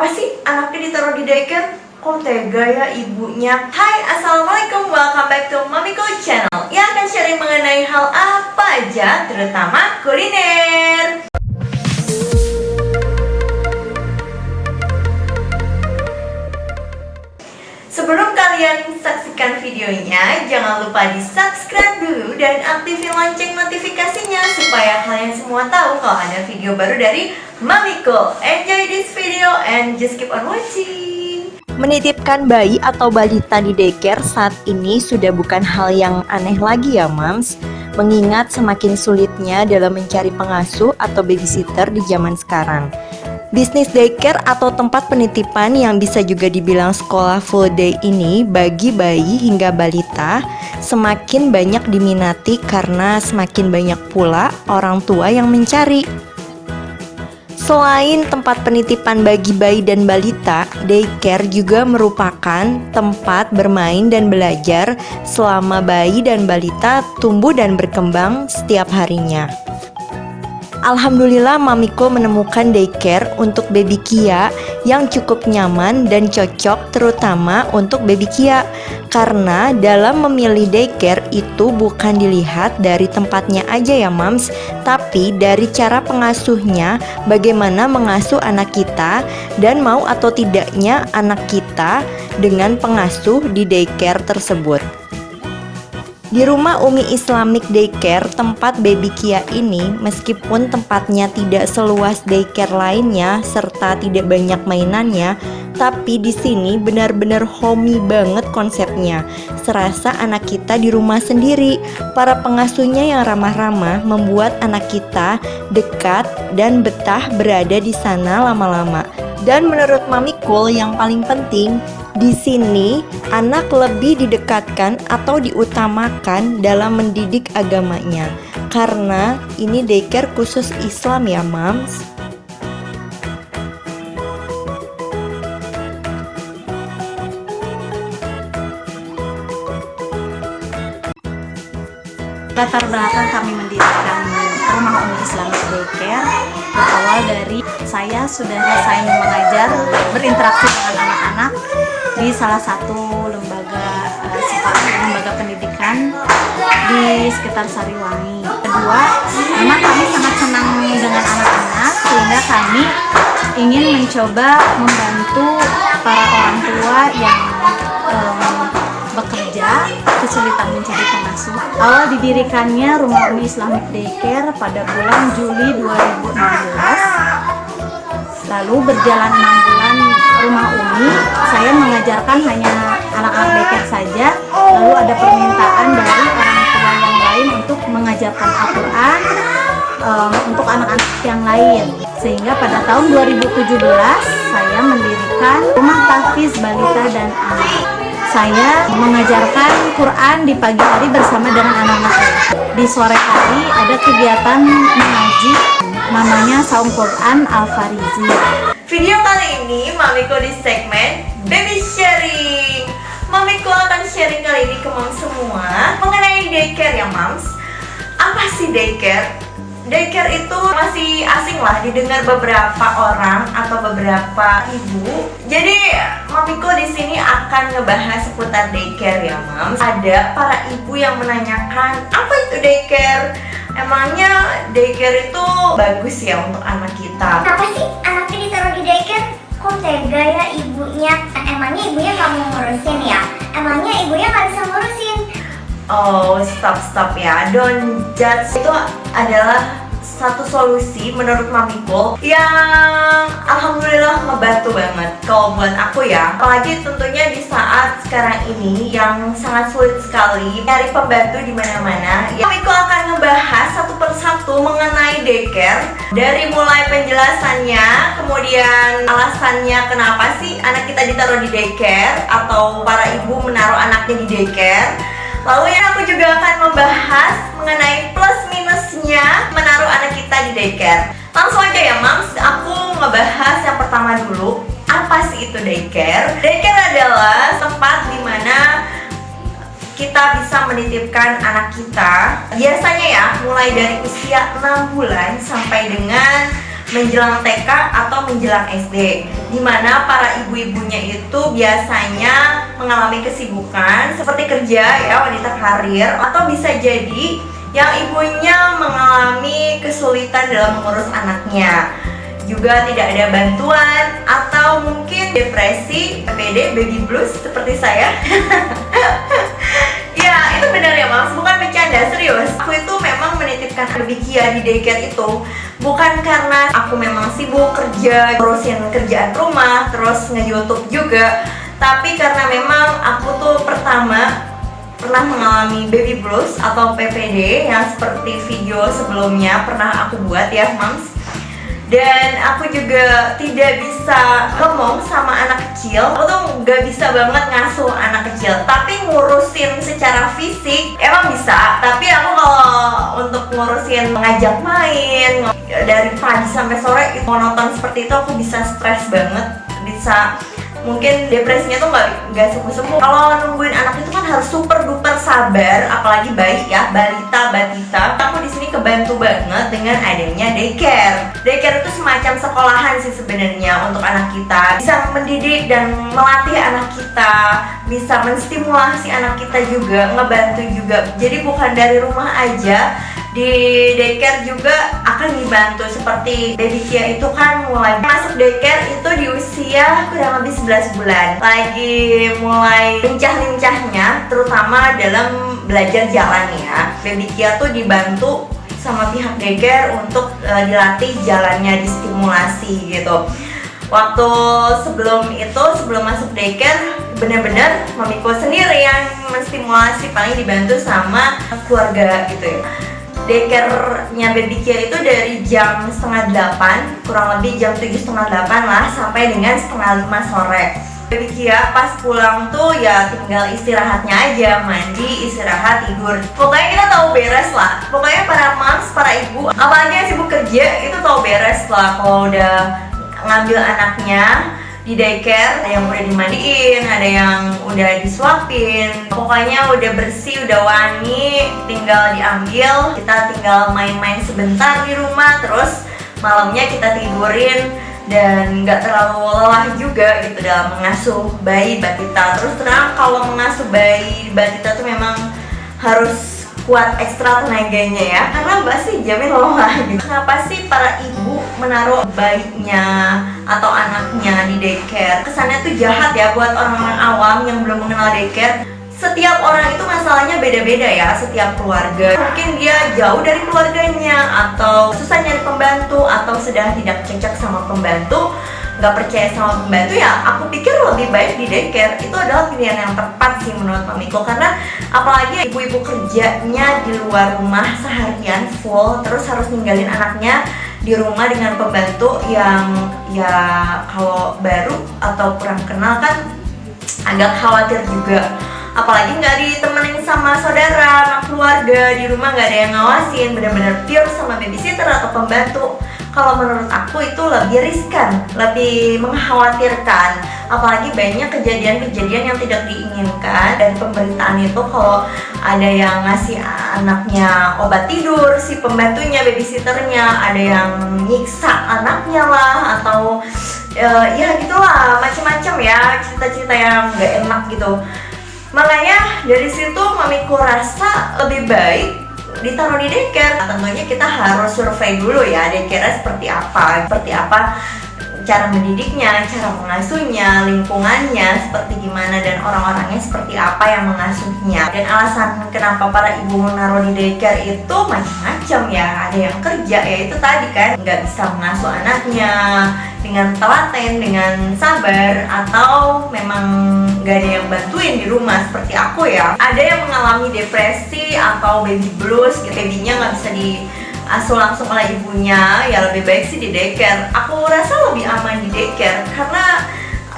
Apa sih anaknya ditaruh di daycare? Kok tega ya ibunya? Hai, assalamualaikum, welcome back to Mamiko Channel yang akan sharing mengenai hal apa aja, terutama kuliner. Sebelum kalian saksikan videonya, jangan lupa di subscribe dulu dan aktifin lonceng notifikasinya supaya kalian semua tahu kalau ada video baru dari Mamiko. Enjoy this video and just keep on watching. Menitipkan bayi atau balita di daycare saat ini sudah bukan hal yang aneh lagi ya Mams, mengingat semakin sulitnya dalam mencari pengasuh atau babysitter di zaman sekarang. Bisnis daycare atau tempat penitipan yang bisa juga dibilang sekolah full day ini bagi bayi hingga balita semakin banyak diminati karena semakin banyak pula orang tua yang mencari. Selain tempat penitipan bagi bayi dan balita, daycare juga merupakan tempat bermain dan belajar selama bayi dan balita tumbuh dan berkembang setiap harinya. Alhamdulillah Mamiko menemukan daycare untuk baby Kia yang cukup nyaman dan cocok terutama untuk baby Kia. Karena dalam memilih daycare itu bukan dilihat dari tempatnya aja ya Mams, tapi dari cara pengasuhnya, bagaimana mengasuh anak kita dan mau atau tidaknya anak kita dengan pengasuh di daycare tersebut. Di rumah Umi Islamic Daycare, tempat baby Kia ini, meskipun tempatnya tidak seluas daycare lainnya serta tidak banyak mainannya, tapi di sini benar-benar homey banget konsepnya. Serasa anak kita di rumah sendiri. Para pengasuhnya yang ramah-ramah membuat anak kita dekat dan betah berada di sana lama-lama. Dan menurut Mami Cool yang paling penting, di sini anak lebih didekatkan atau diutamakan dalam mendidik agamanya. Karena ini daycare khusus Islam ya Mams. Latar belakang kami mendirikan rumah Umi Islamic Daycare berawal dari saya sudah selesai mengajar berinteraksi dengan anak-anak di salah satu lembaga pendidikan di sekitar Sariwangi. Kedua, memang kami sangat senang dengan anak-anak sehingga kami ingin mencoba membantu para orang tua yang bekerja kesulitan mencari pengasuh. Awal didirikannya rumah Umi Islamic Daycare pada bulan Juli 2016. Lalu berjalan 6 bulan rumah Umi, saya mengajarkan hanya anak-anak daycare saja. Lalu ada permintaan dari orang tua yang lain untuk mengajarkan Al-Quran untuk anak-anak yang lain. Sehingga pada tahun 2017 saya mendirikan rumah tahfiz balita dan anak. Saya mengajarkan Quran di pagi hari bersama dengan anak-anak. Di sore hari ada kegiatan mengaji namanya Saum Quran Al-Farizi. Video kali ini Mamiko di segmen Baby Sharing. Mamiko akan sharing kali ini ke Mams semua mengenai daycare ya Mams. Apa sih daycare? Daycare itu masih asing lah didengar beberapa orang atau beberapa ibu. Jadi Mamiko di sini akan ngebahas seputar daycare ya Mams. Ada para ibu yang menanyakan, apa itu daycare? Emangnya daycare itu bagus ya untuk anak kita? Kenapa sih anaknya ditaruh di daycare? Kok tega ya ibunya? Emangnya ibunya nggak mau ngurusin ya? Emangnya ibunya nggak bisa ngurusin? Oh, stop ya, don't judge. Itu adalah satu solusi menurut Mamiko yang alhamdulillah ngebantu banget kalau buat aku ya. Apalagi tentunya di saat sekarang ini yang sangat sulit sekali nyari pembantu di mana-mana. Ya, Mamiko akan ngebahas satu persatu mengenai daycare, dari mulai penjelasannya, kemudian alasannya kenapa sih anak kita ditaruh di daycare atau para ibu menaruh anaknya di daycare. Lalu ya aku juga akan membahas mengenai plus minusnya menaruh anak kita di daycare. Langsung aja ya Mams, aku ngebahas yang pertama dulu. Apa sih itu daycare? Daycare adalah tempat dimana kita bisa menitipkan anak kita. Biasanya ya mulai dari usia 6 bulan sampai dengan menjelang TK atau menjelang SD, dimana para ibu-ibunya itu biasanya mengalami kesibukan seperti kerja ya, wanita karir, atau bisa jadi yang ibunya mengalami kesulitan dalam mengurus anaknya, juga tidak ada bantuan, atau mungkin depresi, PPD, baby blues seperti saya. Ya, itu benar ya Mams, bukan bercanda, serius. Aku itu memang menitipkan baby Kia di daycare itu bukan karena aku memang sibuk kerja, ngurusin kerjaan rumah, terus nge-YouTube juga, tapi karena memang aku tuh pertama pernah mengalami baby blues atau PPD yang seperti video sebelumnya pernah aku buat ya Mams. Dan aku juga tidak bisa ngomong sama anak kecil. Aku tuh gak bisa banget ngasuh anak kecil, tapi ngurusin secara fisik emang bisa. Tapi aku kalau untuk ngurusin ngajak main dari pagi sampai sore monoton seperti itu, aku bisa stres banget, bisa mungkin depresinya tuh nggak sembuh-sembuh. Kalau nungguin anak itu kan harus super duper sabar, apalagi bayi ya, balita, batita. Aku di sini kebantu banget dengan adanya daycare. Daycare itu semacam sekolahan sih sebenarnya untuk anak kita. Bisa mendidik dan melatih anak kita, bisa menstimulasi anak kita juga, ngebantu juga. Jadi bukan dari rumah aja, di daycare juga akan dibantu. Seperti baby Kia itu kan mulai masuk daycare itu di usia kurang lebih 11 bulan, lagi mulai lincah-lincahnya, terutama dalam belajar jalan ya. Baby Kia tuh dibantu sama pihak daycare untuk dilatih jalannya, distimulasi gitu. Waktu sebelum masuk daycare, bener-bener mamiku sendiri yang menstimulasi, paling dibantu sama keluarga gitu ya. Daycare-nya baby Kia itu dari jam 7:30, kurang lebih jam 7:30 lah, sampai dengan 4:30 sore. Baby Kia pas pulang tuh ya tinggal istirahatnya aja, mandi, istirahat, tidur. Pokoknya kita tahu beres lah. Pokoknya para moms, para ibu, apalagi yang sibuk kerja itu tahu beres lah kalau udah ngambil anaknya di daycare. Ada yang udah dimandiin, ada yang udah disuapin, pokoknya udah bersih, udah wangi, tinggal diambil. Kita tinggal main-main sebentar di rumah, terus malamnya kita tidurin, dan nggak terlalu lelah juga gitu dalam mengasuh bayi batita. Terus terang kalau mengasuh bayi batita tuh memang harus kuat ekstra tenaganya ya, karena Mbak sih jamin lelah gitu. Kenapa sih para ibu menaruh bayinya atau anaknya di daycare? Kesannya tuh jahat ya buat orang-orang awam yang belum mengenal daycare. Setiap orang itu masalahnya beda-beda ya, setiap keluarga. Mungkin dia jauh dari keluarganya, atau susah nyari pembantu, atau sedang tidak cocok sama pembantu, nggak percaya sama pembantu. Ya aku pikir lebih baik di daycare. Itu adalah pilihan yang tepat sih menurut mamiku, karena apalagi ibu-ibu kerjanya di luar rumah seharian full, terus harus ninggalin anaknya di rumah dengan pembantu yang ya kalau baru atau kurang kenal kan agak khawatir juga. Apalagi nggak ditemenin sama saudara, sama keluarga, di rumah nggak ada yang ngawasin, benar-benar pure sama babysitter atau pembantu. Kalau menurut aku itu lebih riskan, lebih mengkhawatirkan. Apalagi banyak kejadian-kejadian yang tidak diinginkan dari pemberitaan itu. Kalau ada yang ngasih anaknya obat tidur, si pembantunya, babysitternya, ada yang nyiksa anaknya lah, atau ya gitulah, macam-macam ya, cerita-cerita yang nggak enak gitu. Makanya dari situ mamiku rasa lebih baik ditaruh di daycare. Tentunya kita harus survei dulu ya daycare seperti apa cara mendidiknya, cara mengasuhnya, lingkungannya seperti gimana, dan orang-orangnya seperti apa yang mengasuhnya. Dan alasan kenapa para ibu menaruh di daycare itu macam-macam ya. Ada yang kerja, ya itu tadi kan, nggak bisa mengasuh anaknya dengan telaten, dengan sabar, atau memang nggak ada yang bantuin di rumah seperti aku ya. Ada yang mengalami depresi atau baby blues, babynya nggak bisa diasuh langsung oleh ibunya, ya lebih baik sih di daycare. Aku rasa lebih aman di daycare karena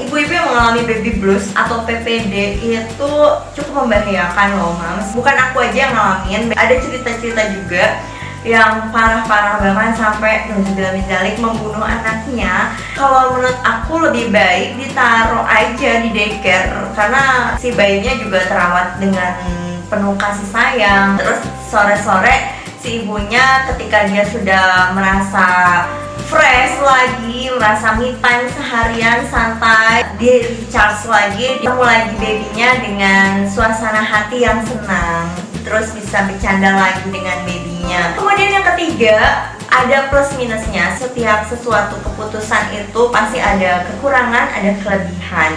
ibu-ibu yang mengalami baby blues atau PPD itu cukup membahayakan loh Mams. Bukan aku aja yang ngalamin, ada cerita-cerita juga yang parah-parah bahkan sampai nuzulillah membunuh anaknya. Kalau menurut aku lebih baik ditaruh aja di daycare, karena si bayinya juga terawat dengan penuh kasih sayang. Terus sore-sore si ibunya ketika dia sudah merasa fresh lagi, merasa me time seharian santai, dia recharge lagi, ketemu lagi babynya dengan suasana hati yang senang, terus bisa bercanda lagi dengan babynya. Kemudian yang ketiga, ada plus minusnya. Setiap sesuatu keputusan itu pasti ada kekurangan, ada kelebihan.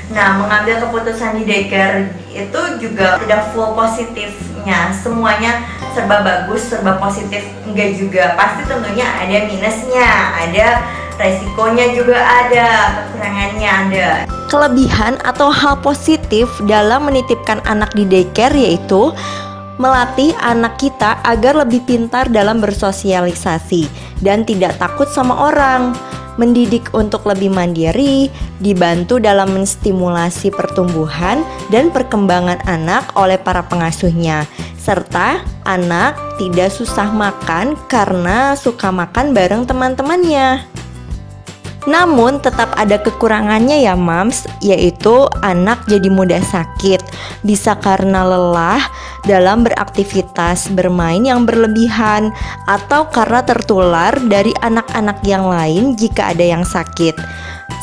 Nah, mengambil keputusan di daycare itu juga tidak full positifnya, semuanya serba bagus, serba positif, enggak juga. Pasti tentunya ada minusnya, ada resikonya juga ada, kekurangannya ada. Kelebihan atau hal positif dalam menitipkan anak di daycare yaitu melatih anak kita agar lebih pintar dalam bersosialisasi dan tidak takut sama orang, mendidik untuk lebih mandiri, dibantu dalam menstimulasi pertumbuhan dan perkembangan anak oleh para pengasuhnya, serta anak tidak susah makan karena suka makan bareng teman-temannya. Namun tetap ada kekurangannya ya mams, yaitu anak jadi mudah sakit, bisa karena lelah dalam beraktivitas bermain yang berlebihan, atau karena tertular dari anak-anak yang lain jika ada yang sakit,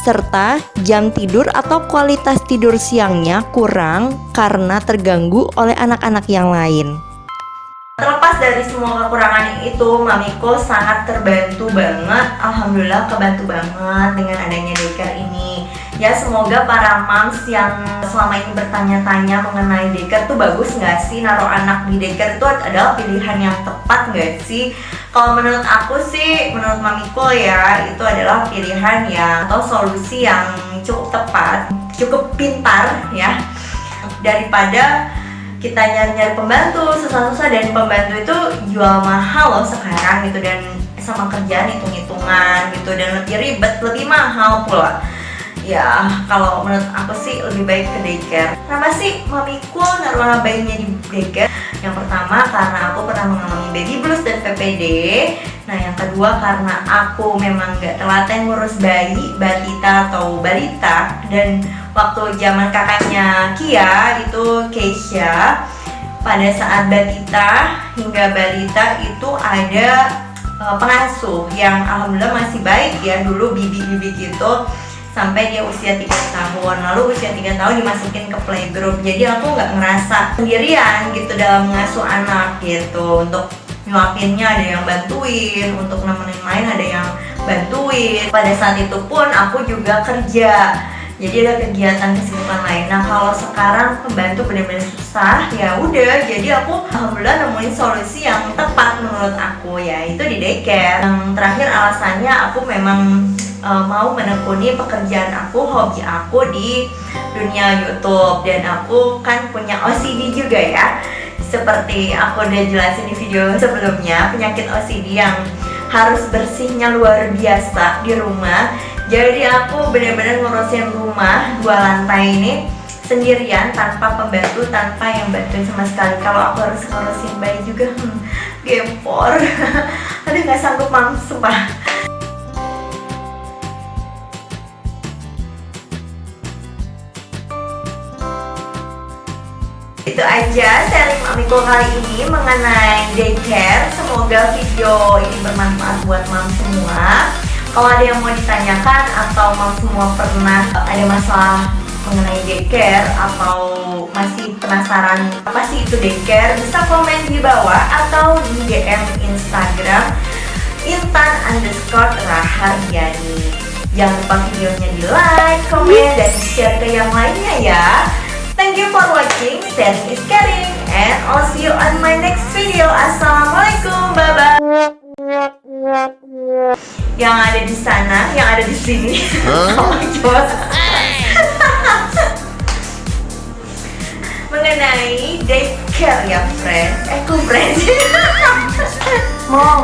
serta jam tidur atau kualitas tidur siangnya kurang karena terganggu oleh anak-anak yang lain. Terlepas dari semua kekurangan itu, Mamiko sangat terbantu banget. Alhamdulillah kebantu banget dengan adanya daycare ini. Ya, semoga para moms yang selama ini bertanya-tanya mengenai daycare tuh bagus nggak sih, naruh anak di daycare itu adalah pilihan yang tepat nggak sih? Kalau menurut aku sih, menurut Mamiko ya, itu adalah pilihan yang atau solusi yang cukup tepat, cukup pintar ya, daripada kita nyari-nyari pembantu susah-susah, dan pembantu itu jual mahal loh sekarang gitu, dan sama kerjaan hitung-hitungan gitu, dan lebih ribet, lebih mahal pula. Ya, kalau menurut aku sih lebih baik ke daycare. Kenapa sih Mamiko naruh bayinya di daycare? Yang pertama karena aku pernah mengalami baby blues dan PPD. Nah, yang kedua karena aku memang gak telaten ngurus bayi, batita atau balita. Dan waktu zaman kakaknya Kia, itu Keisha, pada saat batita hingga balita itu ada pengasuh yang alhamdulillah masih baik ya, dulu bibi-bibi gitu, sampai dia usia 3 tahun. Lalu usia 3 tahun dimasukin ke playgroup. Jadi aku nggak ngerasa sendirian gitu dalam mengasuh anak gitu. Untuk nyuapinnya ada yang bantuin, untuk nemenin main ada yang bantuin. Pada saat itu pun aku juga kerja, jadi ada kegiatan kesibukan lain. Nah, kalau sekarang pembantu benar-benar susah, ya udah, jadi aku alhamdulillah nemuin solusi yang tepat menurut aku, yaitu di daycare. Yang terakhir alasannya aku memang mau menekuni pekerjaan aku, hobi aku di dunia YouTube, dan aku kan punya OCD juga ya. Seperti aku udah jelasin di video sebelumnya, penyakit OCD yang harus bersihnya luar biasa di rumah. Jadi aku benar-benar ngurusin rumah 2 lantai ini sendirian, tanpa pembantu, tanpa yang bantuin sama sekali. Kalau aku harus ngurusin bayi juga, gempor. Aduh, nggak sanggup mam, sumpah. Itu aja sharing Mamiko kali ini mengenai daycare. Semoga video ini bermanfaat buat mam semua. Kalau ada yang mau ditanyakan atau mam semua pernah ada masalah mengenai daycare atau masih penasaran apa sih itu daycare, bisa komen di bawah atau di DM Instagram Intan_Rahardiani. Jangan lupa videonya di like, komen, dan share ke yang lainnya ya. Thank you for watching. Sharing is caring, and I'll see you on my next video. Assalamualaikum, bye bye. Yang ada di sana, yang ada di sini. Mengenai daycare ya, friend. Kok friend? Mom.